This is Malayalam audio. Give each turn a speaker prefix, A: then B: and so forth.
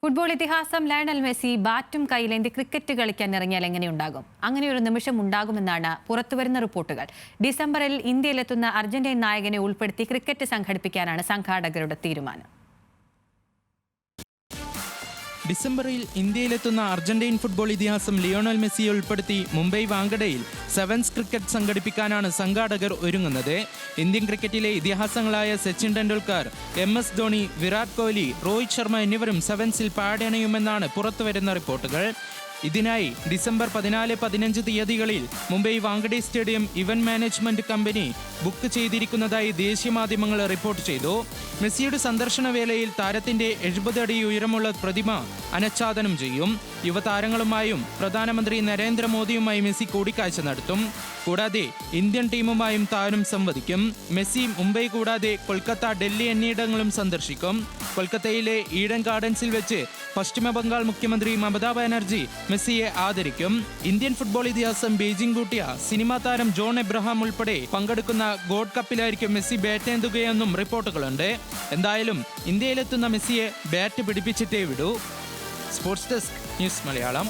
A: ഫുട്ബോൾ ഇതിഹാസം ലയണൽ മെസ്സി ബാറ്റും കയ്യിലേന്തി ക്രിക്കറ്റ് കളിക്കാൻ ഇറങ്ങിയാൽ എങ്ങനെയുണ്ടാകും? അങ്ങനെയൊരു നിമിഷം ഉണ്ടാകുമെന്നാണ് പുറത്തുവരുന്ന റിപ്പോർട്ടുകൾ. ഡിസംബറിൽ ഇന്ത്യയിലെത്തുന്ന അർജന്റീൻ നായകനെ ഉൾപ്പെടുത്തി ക്രിക്കറ്റ് സംഘടിപ്പിക്കാനാണ് സംഘാടകരുടെ തീരുമാനം.
B: ഡിസംബറിൽ ഇന്ത്യയിലെത്തുന്ന അർജന്റീൻ ഫുട്ബോൾ ഇതിഹാസം ലിയോണൽ മെസ്സിയെ ഉൾപ്പെടുത്തി മുംബൈ വാങ്കഡയിൽ സെവൻസ് ക്രിക്കറ്റ് സംഘടിപ്പിക്കാനാണ് സംഘാടകർ ഒരുങ്ങുന്നത്. ഇന്ത്യൻ ക്രിക്കറ്റിലെ ഇതിഹാസങ്ങളായ സച്ചിൻ ടെണ്ടുൽക്കർ, MS ധോണി, വിരാട് കോഹ്ലി, രോഹിത് ശർമ്മ എന്നിവരും സെവൻസിൽ പാടണയുമെന്നാണ് പുറത്തുവരുന്ന റിപ്പോർട്ടുകൾ. ഇതിനായി ഡിസംബർ 14-15 തീയതികളിൽ Mumbai Wankhede stadium event management company book ചെയ്തിരിക്കുന്നതായി ദേശീയ മാധ്യമങ്ങൾ റിപ്പോർട്ട് ചെയ്തു. മെസ്സിയുടെ സന്ദർശന വേളയിൽ താരത്തിന്റെ 70 അടി ഉയരമുള്ള പ്രതിമ അനാച്ഛാദനം ചെയ്യും. യുവതാരങ്ങളുമായും പ്രധാനമന്ത്രി നരേന്ദ്രമോദിയുമായി മെസ്സി കൂടിക്കാഴ്ച നടത്തും. കൂടാതെ ഇന്ത്യൻ ടീമുമായും താരം സംവദിക്കും. മെസ്സി മുംബൈ കൂടാതെ കൊൽക്കത്ത, ഡൽഹി എന്നിയിടങ്ങളും സന്ദർശിക്കും. കൊൽക്കത്തയിലെ ഈഡൻ ഗാർഡൻസിൽ വെച്ച് പശ്ചിമ ബംഗാൾ മുഖ്യമന്ത്രി മമതാ ബാനർജി മെസ്സിയെ ആദരിക്കും. ഇന്ത്യൻ ഫുട്ബോൾ ഇതിഹാസം ബീജിംഗ് കൂട്ടിയ സിനിമാ താരം ജോൺ എബ്രഹാം ഉൾപ്പെടെ പങ്കെടുക്കുന്ന ഗോൾഡ് കപ്പിലായിരിക്കും മെസ്സി ബാറ്റേന്തുകയെന്നും റിപ്പോർട്ടുകളുണ്ട്. എന്തായാലും ഇന്ത്യയിലെത്തുന്ന മെസ്സിയെ ബാറ്റ് പിടിപ്പിച്ചിട്ടേ വിടൂ. Sports desk, news Malayalam.